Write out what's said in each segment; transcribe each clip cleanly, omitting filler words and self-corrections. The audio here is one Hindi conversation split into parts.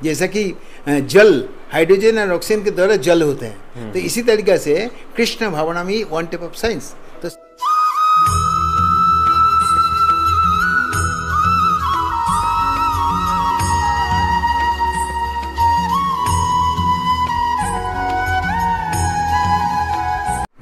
जैसा कि जल हाइड्रोजन और ऑक्सीजन के द्वारा जल होते हैं, तो इसी तरीके से कृष्ण भावना में वन टाइप ऑफ साइंस। तो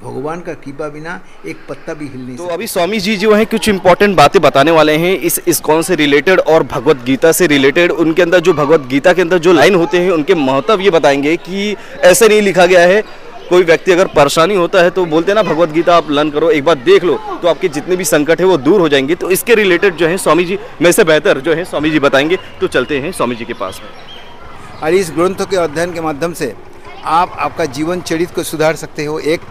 भगवान का कृपा बिना एक पत्ता भी हिल नहीं तो अभी स्वामी जी जो है कुछ इंपॉर्टेंट बातें बताने वाले हैं इस इस्कॉन से रिलेटेड और भगवत गीता से रिलेटेड। उनके अंदर जो भगवत गीता के अंदर जो लाइन होते हैं उनके महत्व ये बताएंगे कि ऐसे नहीं लिखा गया है। कोई व्यक्ति अगर परेशानी होता है तो बोलते हैं ना भगवत गीता आप लर्न करो, एक बार देख लो तो आपके जितने भी संकट है वो दूर हो जाएंगे। तो इसके रिलेटेड जो है स्वामी जी में से बेहतर जो है स्वामी जी बताएंगे। तो चलते हैं स्वामी जी के पास में। और इस ग्रंथों के अध्ययन के माध्यम से आप आपका जीवन चरित्र को सुधार सकते हो। एक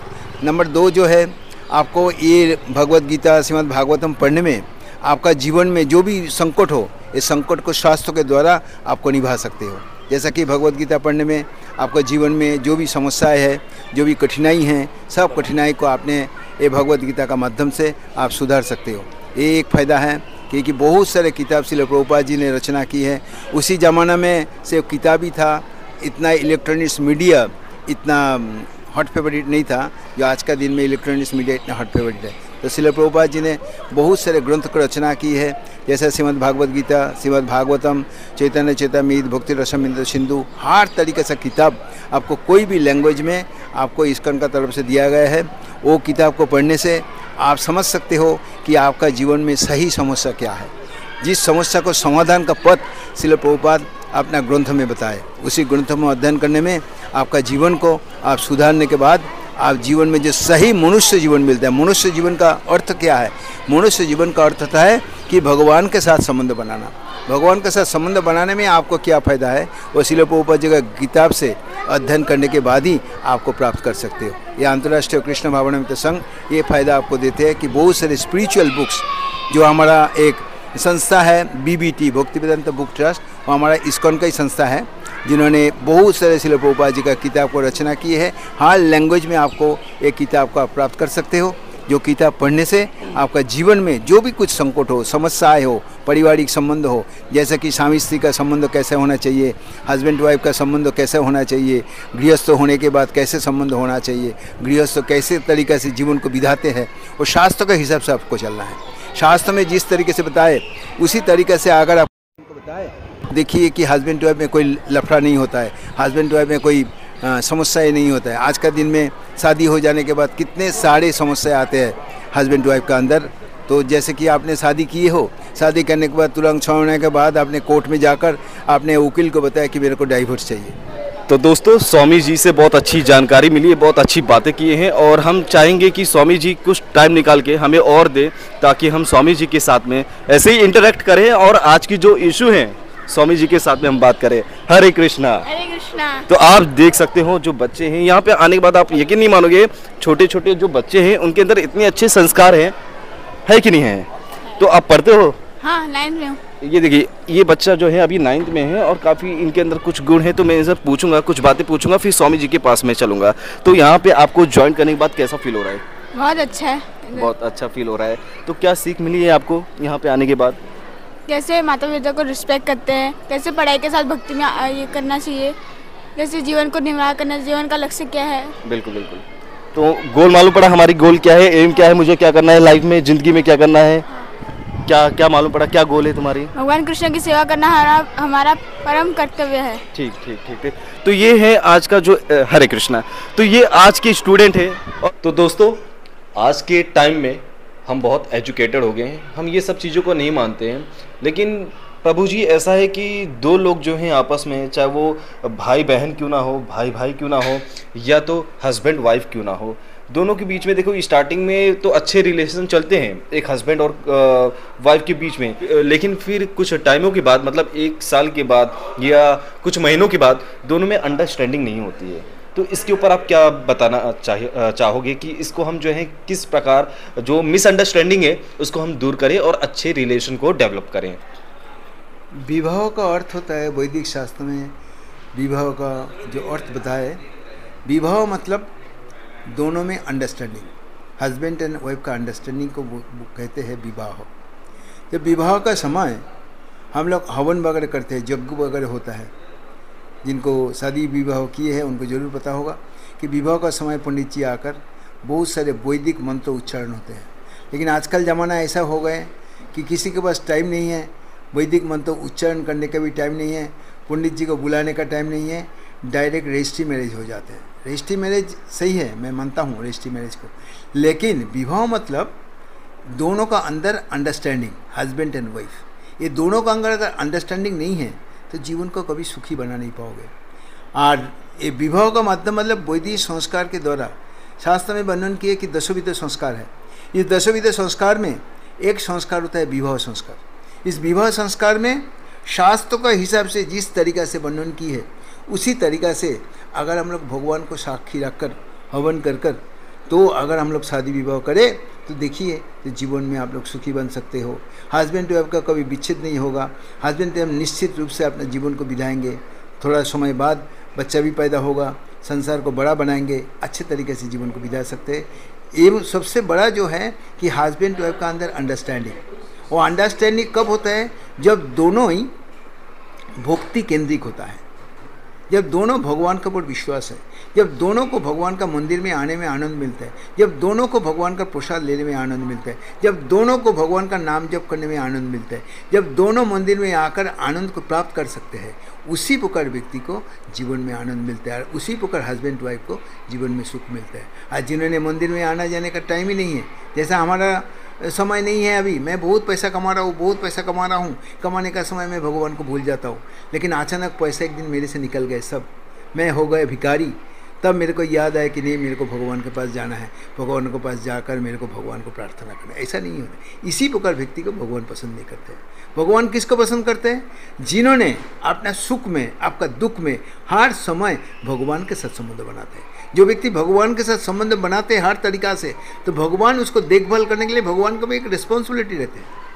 नंबर 2 जो है, आपको ये भगवत गीता श्रीमद् भागवतम पढ़ने में आपका जीवन में जो भी संकट हो, इस संकट को शास्त्रों के द्वारा आपको निभा सकते हो। जैसा कि भगवत गीता पढ़ने में आपका जीवन में जो भी समस्याएं है, जो भी कठिनाई हैं, सब कठिनाई को आपने ये भगवत गीता का माध्यम से आप सुधार सकते हो। ये एक फ़ायदा है क्योंकि बहुत सारे किताब श्रील प्रभुपाद जी ने रचना की है। उसी ज़माना में से किताब ही था, इतना इलेक्ट्रॉनिक्स मीडिया इतना हॉट फेवरेट नहीं था जो आज का दिन में इलेक्ट्रॉनिक्स मीडिया इतना हॉट फेवरेट है। तो श्रील प्रभुपाद जी ने बहुत सारे ग्रंथ की रचना की है, जैसे श्रीमद् भागवत गीता, श्रीमद् भागवतम, चैतन्य चेतामृत, भक्ति रसमृत सिंधु, हर तरीके से किताब आपको कोई भी लैंग्वेज में आपको इस्कॉन का तरफ से दिया गया है। वो किताब को पढ़ने से आप समझ सकते हो कि आपका जीवन में सही समस्या क्या है। जिस समस्या को समाधान का पथ श्रील प्रभुपाद अपना ग्रंथ में बताए, उसी ग्रंथों में अध्ययन करने में आपका जीवन को आप सुधारने के बाद आप जीवन में जो सही मनुष्य जीवन मिलता है। मनुष्य जीवन का अर्थ क्या है? मनुष्य जीवन का अर्थ होता है कि भगवान के साथ संबंध बनाना। भगवान के साथ संबंध बनाने में आपको क्या फ़ायदा है, वो श्रील प्रभुपाद जी का किताब से अध्ययन करने के बाद ही आपको प्राप्त कर सकते हो। ये अंतर्राष्ट्रीय कृष्ण भावनामृत संघ ये फ़ायदा आपको देते हैं कि बहुत सारे स्पिरिचुअल बुक्स जो हमारा एक संस्था है BBT भक्ति वेदांत बुक ट्रस्ट, वो हमारा इस्कॉन का ही संस्था है जिन्होंने बहुत सारे श्रील प्रभुपाद जी का किताब को रचना की है। हर लैंग्वेज में आपको एक किताब को आप प्राप्त कर सकते हो, जो किताब पढ़ने से आपका जीवन में जो भी कुछ संकट हो, समस्याएं हो, पारिवारिक संबंध हो, जैसे कि स्वामी स्त्री का संबंध कैसे होना चाहिए, हस्बैंड वाइफ का संबंध कैसे होना चाहिए, गृहस्थ होने के बाद कैसे संबंध होना चाहिए, गृहस्थ कैसे तरीके से जीवन को बिताते हैं, वो शास्त्र के हिसाब से आपको चलना है। शास्त्र में जिस तरीके से बताए उसी तरीके से अगर आपको बताए, देखिए कि हस्बैंड वाइफ में कोई लफड़ा नहीं होता है, हस्बैंड वाइफ में कोई समस्याएं नहीं होता है। आज का दिन में शादी हो जाने के बाद कितने सारे समस्याएं आते हैं हस्बैंड वाइफ का अंदर। तो जैसे कि आपने शादी की हो, शादी करने के बाद तुरंत 6 महीने के बाद आपने कोर्ट में जाकर आपने वकील को बताया कि मेरे को डाइवोर्स चाहिए। तो दोस्तों स्वामी जी से बहुत अच्छी जानकारी मिली है, बहुत अच्छी बातें किए हैं और हम चाहेंगे कि स्वामी जी कुछ टाइम निकाल के हमें और दें ताकि हम स्वामी जी के साथ में ऐसे ही इंटरेक्ट करें और आज की जो इशू हैं स्वामी जी के साथ में हम बात करें। हरे कृष्णा। हरे कृष्णा। तो आप देख सकते हो जो बच्चे हैं यहाँ पे आने के बाद आप यकीन नहीं मानोगे, छोटे छोटे जो बच्चे हैं उनके अंदर इतने अच्छे संस्कार हैं, है कि नहीं है? तो आप पढ़ते हो? हाँ, 9th में हूँ। ये देखिए ये बच्चा जो है अभी 9th में है और काफ़ी इनके अंदर कुछ गुण है। तो मैं इनसे पूछूंगा, कुछ बातें पूछूंगा, फिर स्वामी जी के पास में चलूंगा। तो यहाँ पे आपको ज्वाइन करने के बाद कैसा फील हो रहा है? बहुत अच्छा है। बहुत अच्छा फील हो रहा है। तो क्या सीख मिली है आपको यहाँ पे आने के बाद? कैसे माता पिता को रिस्पेक्ट करते हैं, कैसे पढ़ाई के साथ भक्ति में ये करना चाहिए, कैसे जीवन को निर्वाह करना, जीवन का लक्ष्य क्या है। बिल्कुल बिल्कुल। तो गोल मालूम पड़ा, हमारी गोल क्या है, एम क्या है, मुझे क्या करना है लाइफ में, ज़िंदगी में क्या करना है? क्या क्या मालूम पड़ा, क्या गोल है तुम्हारी? भगवान कृष्ण की सेवा करना हमारा परम कर्तव्य है। ठीक ठीक ठीक ठीक। तो ये है आज का जो हरे कृष्णा, तो ये आज के स्टूडेंट है। तो दोस्तों आज के टाइम में हम बहुत एजुकेटेड हो गए हैं, हम ये सब चीज़ों को नहीं मानते हैं, लेकिन प्रभु जी ऐसा है कि 2 लोग जो हैं आपस में, चाहे वो भाई बहन क्यों ना हो, भाई भाई क्यों ना हो, या तो हस्बैंड वाइफ क्यों ना हो, दोनों के बीच में देखो स्टार्टिंग में तो अच्छे रिलेशन चलते हैं एक हस्बैंड और वाइफ के बीच में, लेकिन फिर कुछ टाइमों के बाद, मतलब 1 साल के बाद या कुछ महीनों के बाद दोनों में अंडरस्टैंडिंग नहीं होती है। तो इसके ऊपर आप क्या बताना चाहोगे कि इसको हम जो है किस प्रकार जो मिसअंडरस्टैंडिंग है उसको हम दूर करें और अच्छे रिलेशन को डेवलप करें? विवाह का अर्थ होता है, वैदिक शास्त्र में विवाह का जो अर्थ बताए, विवाह मतलब दोनों में अंडरस्टैंडिंग, हस्बैंड एंड वाइफ का अंडरस्टैंडिंग को वो कहते हैं विवाह। जब विवाह का समय हम लोग हवन वगैरह करते हैं, यज्ञ वगैरह होता है, जिनको शादी विवाह किए हैं उनको जरूर पता होगा कि विवाह का समय पंडित जी आकर बहुत सारे वैदिक मंत्र उच्चारण होते हैं। लेकिन आजकल ज़माना ऐसा हो गया कि किसी के पास टाइम नहीं है, वैदिक मंत्र उच्चारण करने का भी टाइम नहीं है, पंडित जी को बुलाने का टाइम नहीं है, डायरेक्ट रजिस्ट्री मैरिज हो जाते हैं। रजिस्ट्री मैरिज सही है, मैं मानता हूँ रजिस्ट्री मैरिज को, लेकिन विवाह मतलब दोनों का अंदर अंडरस्टैंडिंग, हस्बैंड एंड वाइफ, ये दोनों का अंदर अगर अंडरस्टैंडिंग नहीं है तो जीवन को कभी सुखी बना नहीं पाओगे। और ये विवाह का मतलब वैदिक संस्कार के द्वारा शास्त्र में वर्णन किए कि दशोविध संस्कार है। इस दशोविध संस्कार में एक संस्कार होता है विवाह संस्कार। इस विवाह संस्कार में शास्त्र का हिसाब से जिस तरीका से वर्णन की है उसी तरीका से अगर हम लोग भगवान को साक्षी रखकर हवन कर कर तो अगर हम लोग शादी विवाह करें तो देखिए तो जीवन में आप लोग सुखी बन सकते हो। हस्बैंड वाइफ का कभी विच्छेद नहीं होगा। हस्बैंड वाइफ निश्चित रूप से अपने जीवन को बिताएंगे, थोड़ा समय बाद बच्चा भी पैदा होगा, संसार को बड़ा बनाएंगे, अच्छे तरीके से जीवन को बिता सकते हैं। एवं सबसे बड़ा जो है कि हस्बैंड वाइफ का अंदर अंडरस्टैंडिंग, वो अंडरस्टैंडिंग कब होता है? जब दोनों ही भक्ति केंद्रित होता है, जब दोनों भगवान का ऊपर विश्वास है, जब दोनों को भगवान का मंदिर में आने में आनंद मिलता है, जब दोनों को भगवान का प्रसाद लेने में आनंद मिलता है, जब दोनों को भगवान का नाम जप करने में आनंद मिलता है, जब दोनों मंदिर में आकर आनंद को प्राप्त कर सकते हैं, उसी प्रकार व्यक्ति को जीवन में आनंद मिलता है और उसी प्रकार हस्बैंड वाइफ को जीवन में सुख मिलता है। आज जिन्होंने मंदिर में आना जाने का टाइम ही नहीं है, जैसा हमारा समय नहीं है अभी, मैं बहुत पैसा कमा रहा हूँ, बहुत पैसा कमा रहा हूँ, कमाने का समय मैं भगवान को भूल जाता हूँ। लेकिन अचानक पैसा एक दिन मेरे से निकल गए सब, मैं हो गए भिखारी, तब मेरे को याद आया कि नहीं मेरे को भगवान के पास जाना है, भगवान के पास जाकर मेरे को भगवान को प्रार्थना करना है। ऐसा नहीं होता। इसी प्रकार व्यक्ति को भगवान पसंद नहीं करते। भगवान किसको पसंद करते हैं? जिन्होंने अपना सुख में, आपका दुख में हर समय भगवान के साथ संबंध बनाते हैं। जो व्यक्ति भगवान के साथ संबंध बनाते हैं हर तरीका से, तो भगवान उसको देखभाल करने के लिए भगवान को भी एक रिस्पॉन्सिबिलिटी रहती है।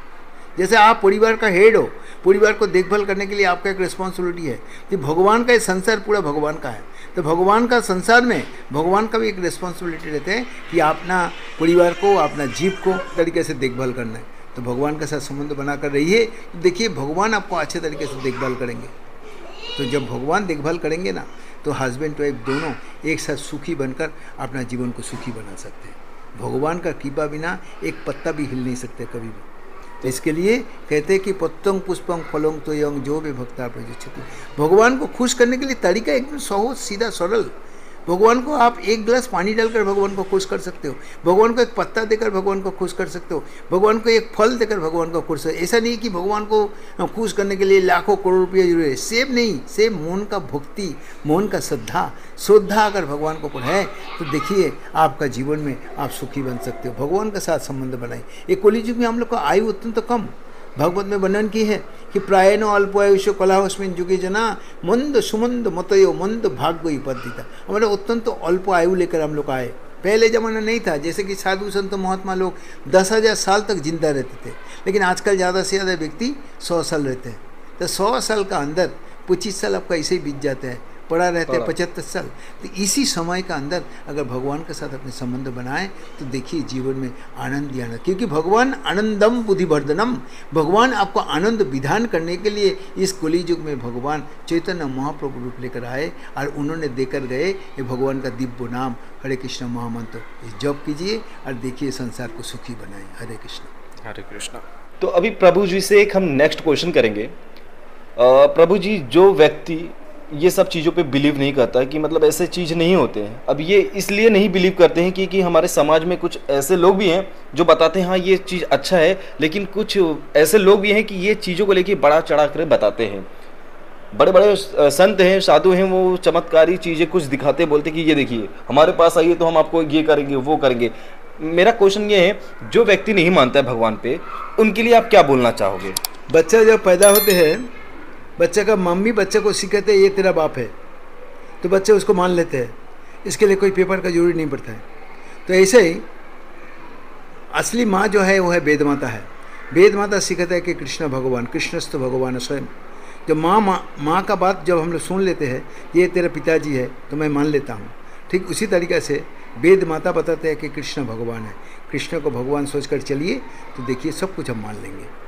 जैसे आप परिवार का हेड हो, परिवार को देखभाल करने के लिए आपका एक रिस्पॉन्सिबिलिटी है। कि भगवान का ये संसार पूरा भगवान का है, तो भगवान का संसार में भगवान का भी एक रिस्पॉन्सिबिलिटी रहते हैं कि अपना परिवार को, अपना जीव को तरीके से देखभाल करना है। तो भगवान के साथ संबंध बनाकर रहिए, तो देखिए भगवान आपको अच्छे तरीके से देखभाल करेंगे। तो जब भगवान देखभाल करेंगे ना, तो हस्बैंड वाइफ दोनों एक साथ सुखी बनकर अपना जीवन को सुखी बना सकते हैं। भगवान का कृपा बिना एक पत्ता भी हिल नहीं सकते कभी भी। तो इसके लिए कहते हैं कि पत्तंग पुष्पंग फलों तो यंग जो भी भक्ता प्रजोच्छति। भगवान को खुश करने के लिए तरीका एकदम सहज, सीधा, सरल। भगवान को आप एक गिलास पानी डालकर भगवान को खुश कर सकते हो, भगवान को एक पत्ता देकर भगवान को खुश कर सकते हो, भगवान को एक फल देकर भगवान को खुश। ऐसा नहीं कि भगवान को खुश करने के लिए लाखों करोड़ रुपये जरूरी है। सेब नहीं, सेब मन का भक्ति, मन का श्रद्धा अगर भगवान को है तो देखिए आपका जीवन में आप सुखी बन सकते हो। भगवान के साथ संबंध बनाए। एक कलियुग में हम लोग का आयु अत्यंत कम, भागवत में वर्णन की है कि प्रायनो अल्पायुष्य कलाहस्मिन युगे जना मंद सुमंद मतयो मंद भाग्य पद्धिता। हमारे अत्यंत अल्प आयु लेकर हम लोग आए। पहले ज़माना नहीं था, जैसे कि साधु संत महात्मा लोग 10,000 साल तक जिंदा रहते थे, लेकिन आजकल ज़्यादा से ज़्यादा व्यक्ति 100 साल रहते हैं। तो 100 साल का अंदर 25 साल आपका ऐसे ही बीत जाते हैं, पड़ा रहते हैं 75 साल। तो इसी समय का अंदर अगर भगवान के साथ अपने संबंध बनाएं तो देखिए जीवन में आनंद ही आनंद, क्योंकि भगवान आनंदम बुद्धिवर्धनम, भगवान आपको आनंद विधान करने के लिए इस कलियुग में भगवान चैतन्य महाप्रभु रूप लेकर आए और उन्होंने देकर गए ये भगवान का दिव्य नाम हरे कृष्ण महामंत्र। जप कीजिए और देखिए संसार को सुखी बनाए। हरे कृष्ण। हरे कृष्ण। तो अभी प्रभु जी से एक हम नेक्स्ट क्वेश्चन करेंगे। प्रभु जी, जो व्यक्ति ये सब चीज़ों पे बिलीव नहीं करता कि मतलब ऐसे चीज़ नहीं होते हैं, अब ये इसलिए नहीं बिलीव करते हैं कि हमारे समाज में कुछ ऐसे लोग भी हैं जो बताते हैं हाँ ये चीज़ अच्छा है, लेकिन कुछ ऐसे लोग भी हैं कि ये चीज़ों को लेके बड़ा चढ़ा कर बताते हैं। बड़े बड़े संत हैं, साधु हैं, वो चमत्कारी चीज़ें कुछ दिखाते, बोलते कि ये देखिए हमारे पास आइए तो हम आपको ये करेंगे वो करेंगे। मेरा क्वेश्चन ये है, जो व्यक्ति नहीं मानता है भगवान पे, उनके लिए आप क्या बोलना चाहोगे? बच्चा जब पैदा होते हैं, बच्चे का मम्मी बच्चे को सिखाते हैं ये तेरा बाप है, तो बच्चे उसको मान लेते हैं। इसके लिए कोई पेपर का जरूरी नहीं पड़ता है। तो ऐसे ही असली माँ जो है वो है वेद माता है। वेद माता सिखाता है कि कृष्ण भगवान, कृष्णस्थ भगवान स्वयं। जब माँ का बात जब हम लोग सुन लेते हैं ये तेरा पिताजी है तो मैं मान लेता हूँ, ठीक उसी तरीके से वेद माता बताते हैं कि कृष्ण भगवान है। कृष्ण को भगवान सोचकर चलिए तो देखिए सब कुछ हम मान लेंगे।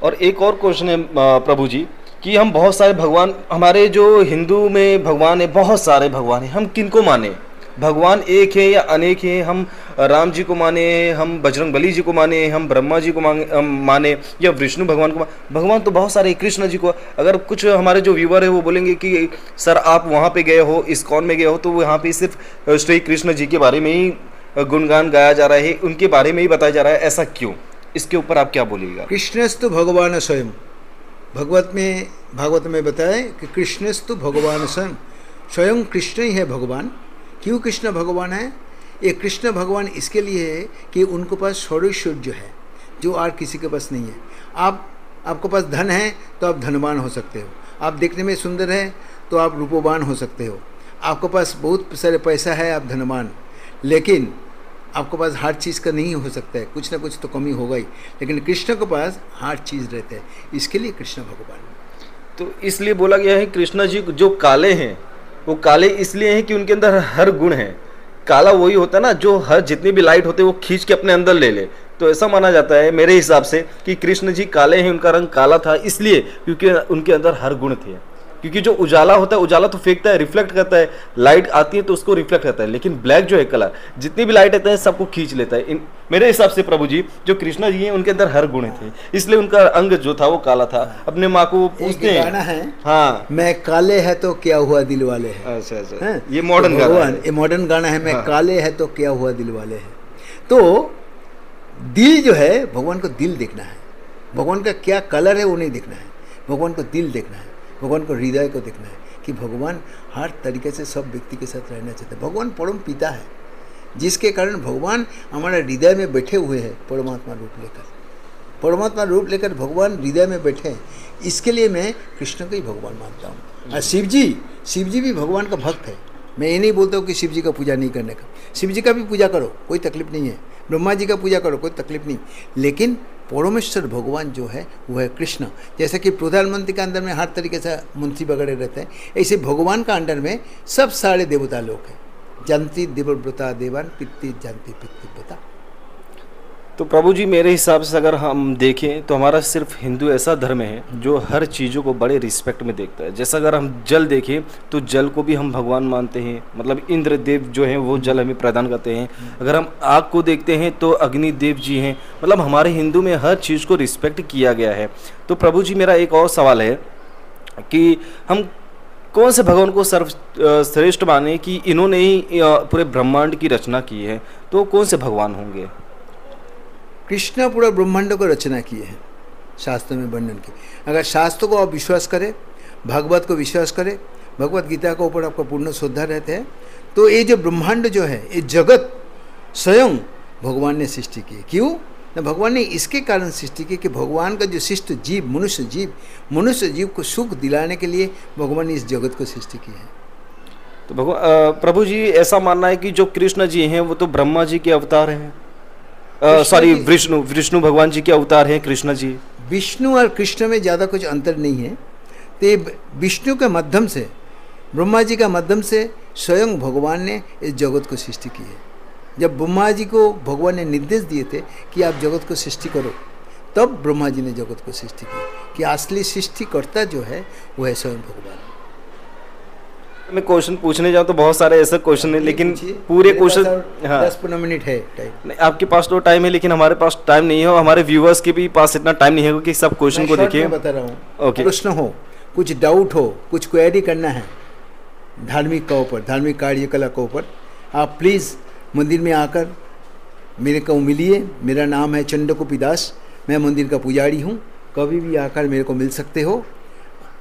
और एक और क्वेश्चन है प्रभु जी कि हम बहुत सारे भगवान, हमारे जो हिंदू में भगवान है, बहुत सारे भगवान हैं, हम किनको माने? भगवान एक है या अनेक हैं? हम राम जी को माने, हम बजरंगबली जी को माने, हम ब्रह्मा जी को माने या विष्णु भगवान को भगवान तो बहुत सारे, कृष्ण जी को। अगर कुछ हमारे जो व्यूवर है वो बोलेंगे कि सर आप वहाँ पे गए हो, इस्कॉन में गए हो, तो वहाँ पे सिर्फ श्री कृष्ण जी के बारे में ही गुणगान गाया जा रहा है, उनके बारे में ही बताया जा रहा है, ऐसा क्यों? इसके ऊपर आप क्या बोलिएगा? कृष्णस्तु भगवान स्वयं, भागवत में बताए कि कृष्णस्तु भगवान स्वयं, स्वयं कृष्ण ही है भगवान। क्यों कृष्ण भगवान है? ये कृष्ण भगवान इसके लिए है कि उनके पास सर्वैश्वर्य है जो और किसी के पास नहीं है। आपके पास धन है तो आप धनवान हो सकते हो, आप देखने में सुंदर है तो आप रूपवान हो सकते हो, आपके पास बहुत सारे पैसा है आप धनवान, लेकिन आपके पास हर चीज़ का नहीं हो सकता है, कुछ ना कुछ तो कमी होगा ही। लेकिन कृष्ण के पास हर चीज़ रहता है, इसके लिए कृष्ण भगवान। तो इसलिए बोला गया है कृष्ण जी जो काले हैं वो काले इसलिए हैं कि उनके अंदर हर गुण है। काला वही होता है ना जो हर जितनी भी लाइट होते हैं वो खींच के अपने अंदर ले ले। तो ऐसा माना जाता है मेरे हिसाब से कि कृष्ण जी काले हैं, उनका रंग काला था इसलिए क्योंकि उनके अंदर हर गुण थे। क्योंकि जो उजाला होता है, उजाला तो फेंकता है, रिफ्लेक्ट करता है, लाइट आती है तो उसको रिफ्लेक्ट करता है, लेकिन ब्लैक जो है कलर जितनी भी लाइट आती है सबको खींच लेता है। मेरे हिसाब से प्रभु जी जो कृष्णा जी हैं उनके अंदर हर गुण थे, इसलिए उनका अंग जो था वो काला था। अपने माँ को पूछते हैं, गाना है हाँ मैं काले है तो क्या हुआ दिल वाले है। अच्छा अच्छा, ये मॉडर्न गाना है, ये मॉडर्न गाना है। मैं काले है तो क्या हुआ दिल वाले है। तो दिल जो है, भगवान को दिल देखना है, भगवान का क्या कलर है वो नहीं देखना है, भगवान को दिल देखना है, भगवान को हृदय को देखना है कि भगवान हर तरीके से सब व्यक्ति के साथ रहना चाहते हैं। भगवान परम पिता है, जिसके कारण भगवान हमारे हृदय में बैठे हुए हैं परमात्मा रूप लेकर। परमात्मा रूप लेकर भगवान हृदय में बैठे हैं, इसके लिए मैं कृष्ण को ही भगवान मानता हूँ। और शिव जी भी भगवान का भक्त है। मैं ये नहीं बोलता हूँ कि शिव जी का पूजा नहीं करने का, शिव जी का भी पूजा करो, कोई तकलीफ नहीं है, ब्रह्मा जी का पूजा करो, कोई तकलीफ नहीं, लेकिन परमेश्वर भगवान जो है वो है कृष्ण। जैसे कि प्रधानमंत्री के अंदर में हर तरीके से मंत्री वगैरह रहते हैं, ऐसे भगवान का अंडर में सब सारे देवता लोग हैं। जानती देवव्रता देवान पितृ जानती पितृव्रता। तो प्रभु जी मेरे हिसाब से अगर हम देखें तो हमारा सिर्फ हिंदू ऐसा धर्म है जो हर चीज़ों को बड़े रिस्पेक्ट में देखता है। जैसा अगर हम जल देखें तो जल को भी हम भगवान मानते हैं, मतलब इंद्र देव जो हैं वो जल हमें प्रदान करते हैं। अगर हम आग को देखते हैं तो अग्नि देव जी हैं, मतलब हमारे हिंदू में हर चीज़ को रिस्पेक्ट किया गया है। तो प्रभु जी मेरा एक और सवाल है कि हम कौन से भगवान को सर्वश्रेष्ठ माने कि इन्होंने ही पूरे ब्रह्मांड की रचना की है, तो कौन से भगवान होंगे? कृष्ण पूरा ब्रह्मांड को रचना किए हैं, शास्त्र में वर्णन की। अगर शास्त्र को आप विश्वास करें, भागवत को विश्वास करें, भगवत गीता के ऊपर आपका पूर्ण श्रद्धा रहते हैं, तो ये जो ब्रह्मांड जो है, ये जगत स्वयं भगवान ने सृष्टि की। क्यों? ना भगवान ने इसके कारण सृष्टि की कि भगवान का जो शिष्ट जीव मनुष्य जीव को सुख दिलाने के लिए भगवान ने इस जगत को सृष्टि की है। तो प्रभु जी ऐसा मानना है कि जो कृष्ण जी हैं वो तो ब्रह्मा जी के अवतार हैं, सॉरी विष्णु भगवान जी के अवतार हैं कृष्ण जी। विष्णु और कृष्ण में ज़्यादा कुछ अंतर नहीं है। तो विष्णु के माध्यम से, ब्रह्मा जी का माध्यम से स्वयं भगवान ने इस जगत को सृष्टि की है। जब ब्रह्मा जी को भगवान ने निर्देश दिए थे कि आप जगत को सृष्टि करो, तब ब्रह्मा जी ने जगत को सृष्टि की कि असली सृष्टिकर्ता जो है वो है स्वयं भगवान। मैं क्वेश्चन पूछने जाऊँ तो बहुत सारे ऐसे क्वेश्चन है, लेकिन पूरे क्वेश्चन, हाँ 10-15 मिनट है टाइम। नहीं, आपके पास तो टाइम है लेकिन हमारे पास टाइम नहीं है, और हमारे व्यूअर्स के भी पास इतना टाइम नहीं है कि सब क्वेश्चन को देखिए। बता रहा हूँ, ओके। प्रश्न हो, कुछ डाउट हो, कुछ क्वेरी करना है धार्मिक का ऊपर, धार्मिक कार्यकला के ऊपर, आप प्लीज़ मंदिर में आकर मेरे को मिलिए। मेरा नाम है चंडकोपी दास, मैं मंदिर का पुजारी हूँ। कभी भी आकर मेरे को मिल सकते हो,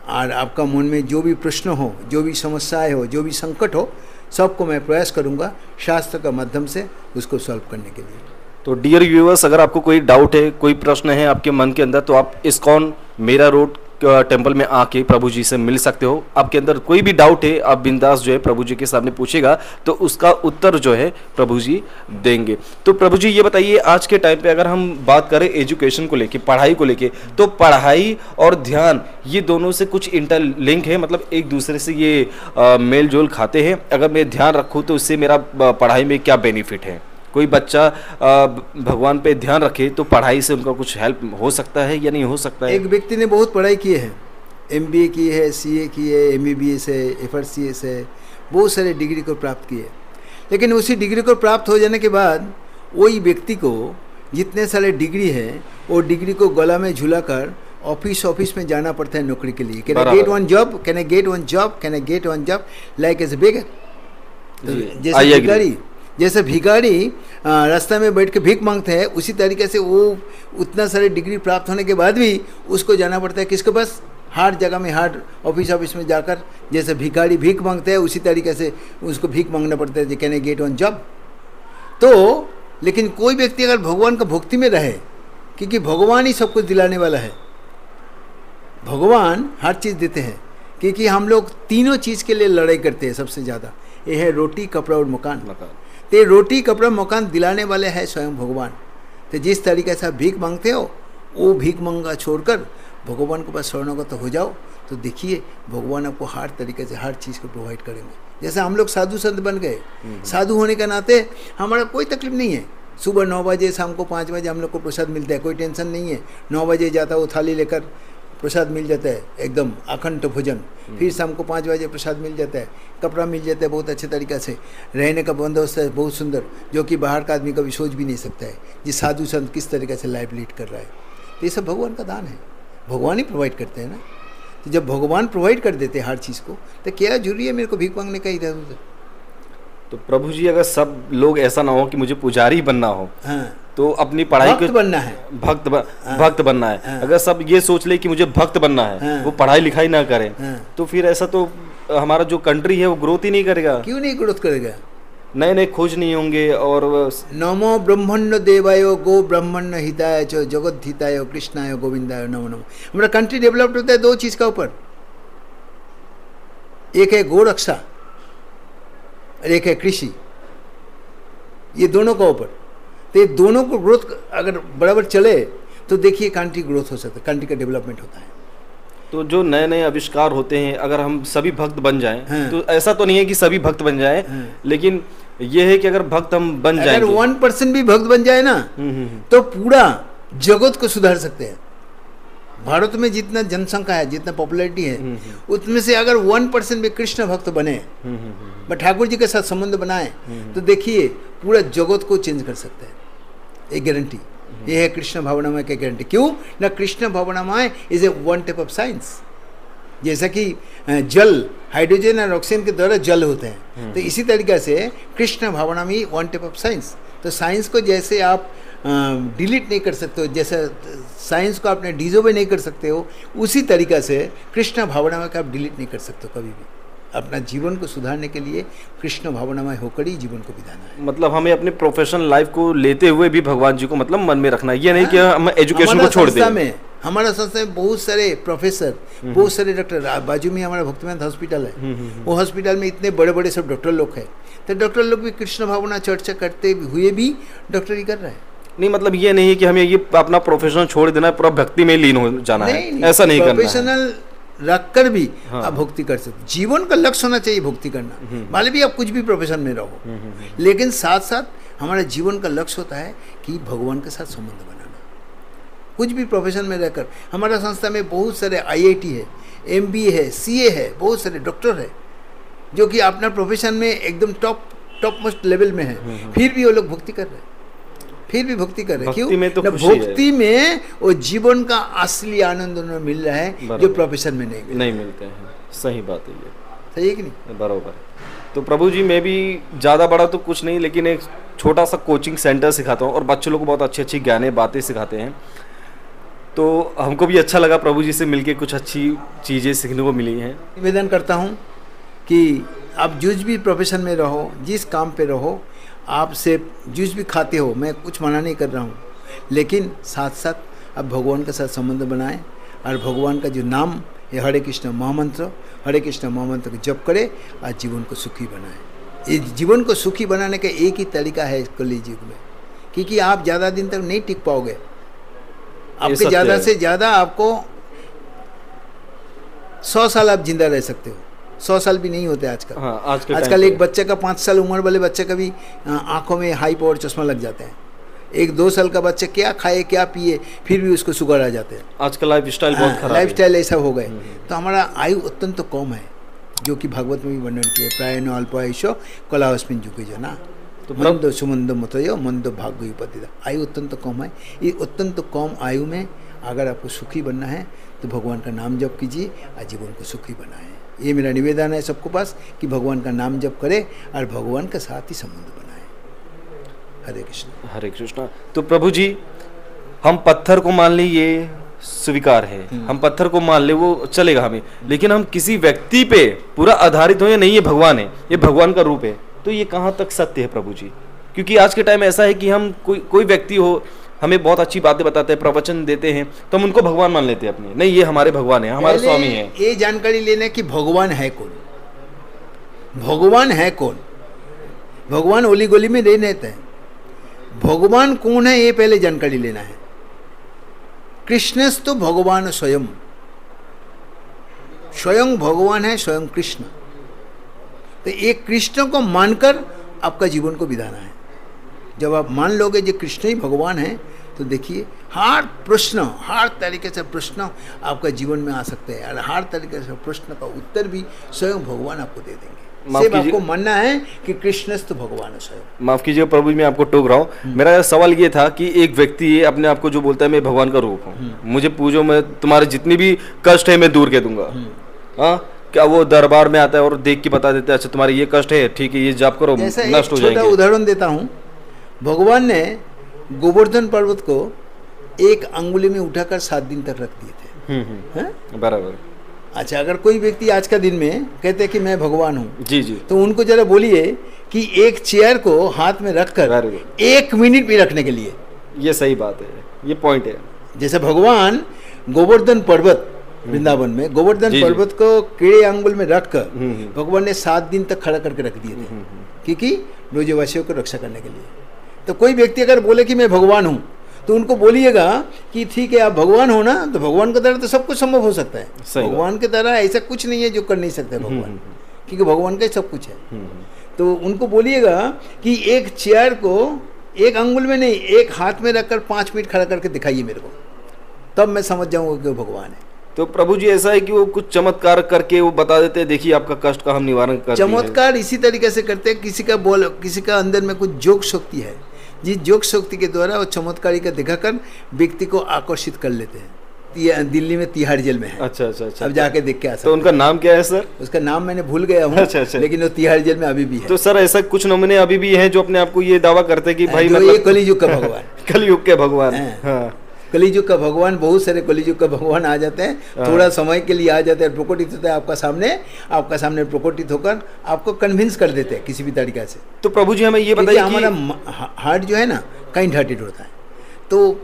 और आपका मन में जो भी प्रश्न हो, जो भी समस्याएं हो, जो भी संकट हो, सबको मैं प्रयास करूंगा शास्त्र का माध्यम से उसको सॉल्व करने के लिए। तो डियर व्यूअर्स, अगर आपको कोई डाउट है, कोई प्रश्न है आपके मन के अंदर, तो आप इस्कॉन मेरा रोड टेम्पल में आके प्रभु जी से मिल सकते हो। आपके अंदर कोई भी डाउट है, आप बिंदास जो है प्रभु जी के सामने पूछेगा तो उसका उत्तर जो है प्रभु जी देंगे। तो प्रभु जी ये बताइए, आज के टाइम पे अगर हम बात करें एजुकेशन को लेके, पढ़ाई को लेके, तो पढ़ाई और ध्यान ये दोनों से कुछ इंटरलिंक है, मतलब एक दूसरे से ये मेल जोल खाते हैं। अगर मैं ध्यान रखूँ तो इससे मेरा पढ़ाई में क्या बेनिफिट है? कोई बच्चा भगवान पे ध्यान रखे तो पढ़ाई से उनका कुछ हेल्प हो सकता है या नहीं हो सकता है? एक व्यक्ति ने बहुत पढ़ाई की है, MBA की है, CA की है, MBBS है, FRCS है, बहुत सारे डिग्री को प्राप्त किए। लेकिन उसी डिग्री को प्राप्त हो जाने के बाद वही व्यक्ति को जितने सारे डिग्री है वो डिग्री को गला में झुलाकर ऑफिस में जाना पड़ता है नौकरी के लिए। Can I get one job, can I get one job, can I get one job, like as a beggar. जैसे भिखारी रास्ता में बैठ के भीख मांगते हैं, उसी तरीके से वो उतना सारे डिग्री प्राप्त होने के बाद भी उसको जाना पड़ता है किसके पास, हार्ड जगह में, हार्ड ऑफिस में जाकर जैसे भिखारी भीख मांगते हैं उसी तरीके से उसको भीख मांगना पड़ता है, can I get one job. तो लेकिन कोई व्यक्ति अगर भगवान का भक्ति में रहे, क्योंकि भगवान ही सब कुछ दिलाने वाला है, भगवान हर चीज़ देते हैं, क्योंकि हम लोग तीनों चीज़ के लिए लड़ाई करते हैं सबसे ज़्यादा, ये है रोटी, कपड़ा और मकान। तो रोटी, कपड़ा, मकान दिलाने वाले हैं स्वयं भगवान। तो जिस तरीके से आप भीख मांगते हो, वो भीख मांगा छोड़कर भगवान के पास शरणागत हो जाओ, तो देखिए भगवान आपको हर तरीके से हर चीज़ को प्रोवाइड करेंगे। जैसे हम लोग साधु संत बन गए, साधु होने के नाते हमारा कोई तकलीफ नहीं है। सुबह 9 बजे, शाम को 5 बजे हम लोग को प्रसाद मिलता है, कोई टेंशन नहीं है। 9 बजे जाता है वो थाली लेकर, प्रसाद मिल जाता है एकदम अखंड भोजन। फिर शाम को 5 बजे प्रसाद मिल जाता है, कपड़ा मिल जाता है बहुत अच्छे तरीक़े से, रहने का बंदोबस्त है बहुत सुंदर, जो कि बाहर का आदमी कभी सोच भी नहीं सकता है कि साधु संत किस तरीके से लाइफ लीड कर रहा है। तो ये सब भगवान का दान है, भगवान ही प्रोवाइड करते हैं ना। तो जब भगवान प्रोवाइड कर देते हैं हर चीज़ को, तो क्या जरूरी है मेरे को भीख मांगने का इधर उधर। तो प्रभु जी, अगर सब लोग ऐसा ना हो कि मुझे पुजारी बनना हो, हाँ, तो अपनी पढ़ाई भक्त बनना है, भक्त बनना है। हाँ, अगर सब ये सोच ले कि मुझे भक्त बनना है, हाँ, वो पढ़ाई लिखाई ना करें, हाँ, तो फिर ऐसा तो हमारा जो कंट्री है वो ग्रोथ ही नहीं करेगा। क्यों नहीं ग्रोथ करेगा? नए नए खोज नहीं होंगे। और नमो ब्रह्मण्य देवाय गो ब्रह्मण्य हिताय च जगत हिताय कृष्णाय गोविंदाय नमो नमो। हमारा कंट्री डेवलप्ड होता है 2 चीज़ का ऊपर, एक है गो रक्षा और एक है कृषि, ये दोनों का ऊपर। तो ये दोनों को ग्रोथ अगर बराबर चले तो देखिए कंट्री ग्रोथ हो सकता है, कंट्री का डेवलपमेंट होता है। तो जो नए नए आविष्कार होते हैं, अगर हम सभी भक्त बन जाएं, हाँ, तो ऐसा तो नहीं है कि सभी भक्त बन जाएं, हाँ, लेकिन ये है कि अगर भक्त हम बन अगर जाएंगे, 1% भी भक्त बन जाए ना, तो पूरा जगत को सुधार सकते हैं। भारत में जितना जनसंख्या है, जितना पॉपुलैरिटी है, उसमें से अगर 1% भी कृष्ण भक्त बने, बट ठाकुर जी के साथ संबंध बनाए, तो देखिए पूरा जगत को चेंज कर सकते हैं। एक गारंटी ये है कृष्ण भावनामय की गारंटी। क्यों ना? Krishna bhavanamaya is a one type of science. जैसा कि जल हाइड्रोजन और ऑक्सीजन के द्वारा जल होते हैं, तो इसी तरीके से Krishna bhavanamaya one type of science. तो साइंस को जैसे आप डिलीट नहीं कर सकते हो, जैसे साइंस को आपने डिजोबे नहीं कर सकते हो, उसी तरीक़ा से कृष्ण भावनामय का आप डिलीट नहीं कर सकते हो कभी भी। अपना जीवन को सुधारने के लिए कृष्ण भावनामय होकर ही जीवन को बिताना है। मतलब हमें अपने प्रोफेशनल लाइफ को लेते हुए भी भगवान जी को मतलब मन में रखना है, ये नहीं कि हम एजुकेशन को छोड़ दें। हमारा संस्था में बहुत सारे प्रोफेसर, बहुत सारे डॉक्टर, बाजू में हमारा भक्तिवेदांत हॉस्पिटल है, वो हॉस्पिटल में इतने बड़े बड़े सब डॉक्टर लोग हैं, तो डॉक्टर लोग भी कृष्ण भावना चर्चा करते हुए भी डॉक्टरी कर रहे हैं। नहीं, मतलब ये नहीं है कि हमें ये अपना प्रोफेशन छोड़ देना है, पूरा भक्ति में लीन हो जाना है, ऐसा नहीं करना है। प्रोफेशनल रखकर भी आप भक्ति कर सकते। जीवन का लक्ष्य होना चाहिए भक्ति करना, भले भी आप कुछ भी प्रोफेशन में रहो, लेकिन साथ साथ हमारा जीवन का लक्ष्य होता है कि भगवान के साथ संबंध बनाना। कुछ भी प्रोफेशन में रहकर, हमारा संस्था में बहुत सारे IIT है, MBA है, CA है, बहुत सारे डॉक्टर है, जो कि अपना प्रोफेशन में एकदम टॉप मोस्ट लेवल में है, फिर भी वो लोग भक्ति कर रहे हैं, फिर भी भक्ति कर रहे हैं। क्यों? तो भक्ति में वो जीवन का असली आनंद उन्हें मिल रहा है, जो प्रोफेशन में नहीं मिलते हैं। सही बात है, ये सही है कि नहीं? बराबर। तो प्रभु जी, मैं भी ज़्यादा बड़ा तो कुछ नहीं, लेकिन एक छोटा सा कोचिंग सेंटर सिखाता हूँ और बच्चों लोग को बहुत अच्छी अच्छी ज्ञाने बातें सिखाते हैं। तो हमको भी अच्छा लगा प्रभु जी से मिलके, कुछ अच्छी चीज़ें सीखने को मिली हैं। निवेदन करता हूँ कि आप जिस भी प्रोफेशन में रहो, जिस काम पे रहो, आप से जूस भी खाते हो, मैं कुछ मना नहीं कर रहा हूँ, लेकिन साथ साथ आप भगवान के साथ संबंध बनाएं और भगवान का जो नाम है हरे कृष्ण महामंत्र, हरे कृष्ण महामंत्र को जप करें और जीवन को सुखी बनाएं। ये जीवन को सुखी बनाने का एक ही तरीका है कलयुग में, क्योंकि आप ज़्यादा दिन तक नहीं टिक पाओगे। आपके ज़्यादा से ज़्यादा आपको 100 साल आप जिंदा रह सकते हो, 100 साल भी नहीं होते आजकल। हाँ, आजकल एक बच्चे का 5 साल उम्र वाले बच्चे का भी आंखों में हाई पावर चश्मा लग जाता है, एक 2 साल का बच्चा क्या खाए क्या पिए फिर भी उसको शुगर आ जाते हैं। आजकल लाइफ स्टाइल बहुत खराब है। लाइफ स्टाइल ऐसा हो गए। तो हमारा आयु अत्यंत कम है, जो कि भागवत में भी वर्णन किया है, प्रायण अल्पायुषो कलावस्मिन जुगे जो ना तो मंद सुमंद मतयो मंद भाग्य उपदिता। आयु अत्यंत कम है। ये अत्यंत कम आयु में अगर आपको सुखी बनना है तो भगवान का नाम जप कीजिए और जीवन को सुखी बनाएं। ये मेरा निवेदन है सबको पास कि भगवान का नाम जप करें और भगवान के साथ ही संबंध बनाएं। हरे कृष्ण। हरे कृष्णा। तो प्रभु जी, हम पत्थर को मान ली ये स्वीकार है, हम पत्थर को मान ले वो चलेगा हमें, लेकिन हम किसी व्यक्ति पे पूरा आधारित हो या नहीं ये भगवान है, ये भगवान का रूप है, तो ये कहाँ तक सत्य है प्रभु जी? क्योंकि आज के टाइम ऐसा है कि हम कोई व्यक्ति हो हमें बहुत अच्छी बातें बताते हैं, प्रवचन देते हैं, तो हम उनको भगवान मान लेते हैं अपने। नहीं, ये हमारे भगवान है, हमारे स्वामी है। ये जानकारी लेना कि भगवान है कौन, भगवान है कौन। भगवान ओली गोली में नहीं रहते हैं। भगवान कौन है ये पहले जानकारी लेना है। कृष्णस्तु भगवान स्वयं, स्वयं भगवान है, स्वयं कृष्ण। तो एक कृष्ण को मानकर आपका जीवन को बिताना है। जब आप मान लोगे जो कृष्ण ही भगवान है तो देखिए हर प्रश्न, हर तरीके से प्रश्न आपका जीवन में आ सकते हैं और हर तरीके से प्रश्न का उत्तर भी स्वयं भगवान आपको दे देंगे। सिर्फ आपको मानना है कि कृष्णस्तु भगवान स्वयं। माफ कीजिए प्रभु जी, मैं आपको टोक रहा हूँ। मेरा सवाल ये था कि एक व्यक्ति अपने आप को जो बोलता है मैं भगवान का रूप हूँ, मुझे पूजो, मैं तुम्हारे जितनी भी कष्ट है मैं दूर कर दूंगा, हाँ, क्या वो दरबार में आता है और देख के बता देता है अच्छा तुम्हारे ये कष्ट है, ठीक है ये जाप करो, नष्ट हो जाएंगे। उदाहरण देता हूँ। भगवान ने गोवर्धन पर्वत को एक अंगुली में उठाकर 7 दिन तक रख दिए थे। बराबर। अच्छा, अगर कोई व्यक्ति आज का दिन में कहते कि मैं भगवान हूँ, जी जी, तो उनको जरा बोलिए कि एक चेयर को हाथ में रखकर 1 मिनट भी रखने के लिए। ये सही बात है, ये पॉइंट है। जैसे भगवान गोवर्धन पर्वत वृंदावन में गोवर्धन पर्वत को कीड़े अंगुल में रखकर भगवान ने 7 दिन तक खड़ा करके रख दिए थे, क्योंकि ब्रजवासियों को रक्षा करने के लिए। तो कोई व्यक्ति अगर बोले कि मैं भगवान हूँ तो उनको बोलिएगा कि ठीक है आप भगवान हो ना, तो भगवान की तरह तो सब कुछ संभव हो सकता है। भगवान की तरह ऐसा कुछ नहीं है जो कर नहीं सकते भगवान, क्योंकि भगवान का सब कुछ है। तो उनको बोलिएगा कि एक चेयर को एक अंगुल में नहीं, एक हाथ में रखकर 5 मिनट खड़ा करके दिखाइए मेरे को, तब मैं समझ जाऊंगा कि वो भगवान है। तो प्रभु जी ऐसा है कि वो कुछ चमत्कार करके वो बता देते हैं देखिए आपका कष्ट का हम निवारण करते हैं। चमत्कार इसी तरीके से करते हैं, किसी का अंदर में कुछ जोग शक्ति है, जिस जोग शक्ति के द्वारा वो चमत्कारी का दिखाकर व्यक्ति को आकर्षित कर लेते हैं। दिल्ली में तिहाड़ जेल में है। अच्छा अच्छा अच्छा, अब जाके देख के आ सकते। तो उनका नाम क्या है सर? उसका नाम मैंने भूल गया हूँ। अच्छा, लेकिन वो तिहाड़ जेल में अभी भी है। तो सर ऐसा कुछ नमूने अभी भी हैं जो अपने आप को ये दावा करते हैं कि भाई ये कलियुग का भगवान कलियुग के भगवान। हाँ, कलियुग का भगवान, बहुत सारे कलियुग का भगवान आ जाते हैं, थोड़ा समय के लिए आ जाते हैं, प्रकटित होता है आपका सामने प्रकटित होकर आपको कन्विंस कर देते हैं किसी भी तरीके से। तो प्रभु जी हमें ये बताइए, हमारा हार्ट जो है ना काइंड हार्टेड होता है, तो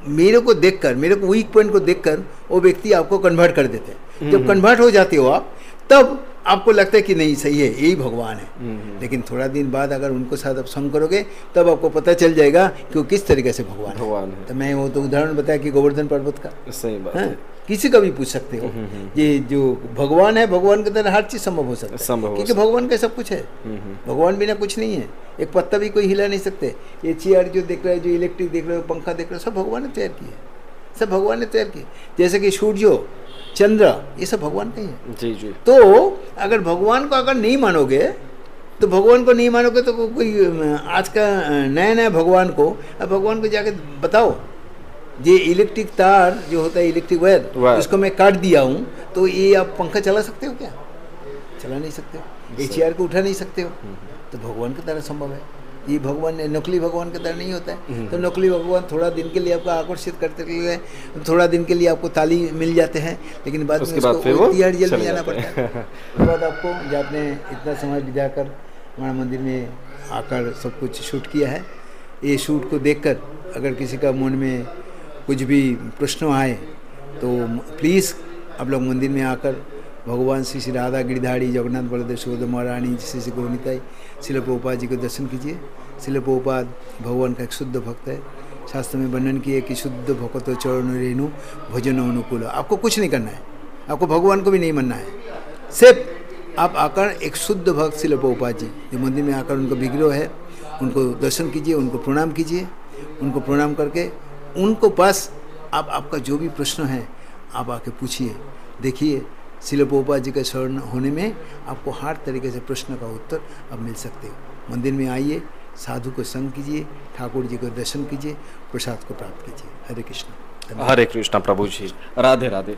मेरे को देखकर, मेरे को वीक पॉइंट को देखकर वो व्यक्ति आपको कन्वर्ट कर देते हैं। जब कन्वर्ट हो जाते हो आप, तब आपको लगता है कि नहीं सही है, यही भगवान है। लेकिन थोड़ा दिन बाद अगर उनको साथ आप संग करोगे तब आपको पता चल जाएगा कि वो किस तरीके से भगवान है। तो मैं वो तो उदाहरण बताया कि गोवर्धन पर्वत का, सही बात है। किसी का भी पूछ सकते हो, ये जो भगवान है, भगवान की तरह हर चीज संभव हो सकता है, क्योंकि भगवान का सब कुछ है। भगवान बिना कुछ नहीं है, एक पत्ता भी कोई हिला नहीं सकते। ये चेयर जो देख रहे हो, जो इलेक्ट्रिक देख रहे हो, पंखा देख रहे हो, सब भगवान ने तैयार किया, सब भगवान ने तैयार किया। जैसे कि सूर्य, चंद्र, ये सब भगवान का ही है। जी जी। तो अगर भगवान को अगर नहीं मानोगे, तो भगवान को नहीं मानोगे तो कोई आज का नया भगवान को जाके बताओ, ये इलेक्ट्रिक तार जो होता है, इलेक्ट्रिक वायर, इसको मैं काट दिया हूँ, तो ये आप पंखा चला सकते हो क्या? चला नहीं सकते हो। ये चेयर को उठा नहीं सकते हो। तो भगवान की तरह संभव है। ये भगवान नकली भगवान की तरह नहीं होता है। तो नकली भगवान थोड़ा दिन के लिए आपको आकर्षित करते हुए, थोड़ा दिन के लिए आपको ताली मिल जाते हैं, लेकिन बाद में उसको तिहाड़ जेल में जाना पड़ता है। उसके बाद आपको, जब आपने इतना समय बिताकर हमारा मंदिर में आकर सब कुछ शूट किया है, ये शूट को देखकर अगर किसी का मन में कुछ भी प्रश्न आए तो प्लीज़ आप लोग मंदिर में आकर भगवान श्री श्री राधा गिरधारी जगन्नाथ बलदेव सुभद्रा महारानी श्री श्री गौरनिताई शिल प्रभुपाद जी को दर्शन कीजिए। शिल प्रभुपाद भगवान का एक शुद्ध भक्त है। शास्त्र में वर्णन किए कि शुद्ध भक्त चरण रेणु भजन अनुकूल। आपको कुछ नहीं करना है, आपको भगवान को भी नहीं मानना है, सिर्फ आप आकर एक शुद्ध भक्त शिल प्रभुपाद जी जो मंदिर में आकर उनका विग्रह है, उनको दर्शन कीजिए, उनको प्रणाम कीजिए। उनको प्रणाम करके उनको पास आप आपका जो भी प्रश्न है आप आके पूछिए। देखिए श्रील प्रभुपाद जी के शरण होने में आपको हर तरीके से प्रश्न का उत्तर अब मिल सकते हो। मंदिर में आइए, साधु को संग कीजिए, ठाकुर जी को दर्शन कीजिए, प्रसाद को प्राप्त कीजिए। हरे कृष्ण। हरे कृष्ण प्रभु जी। राधे राधे।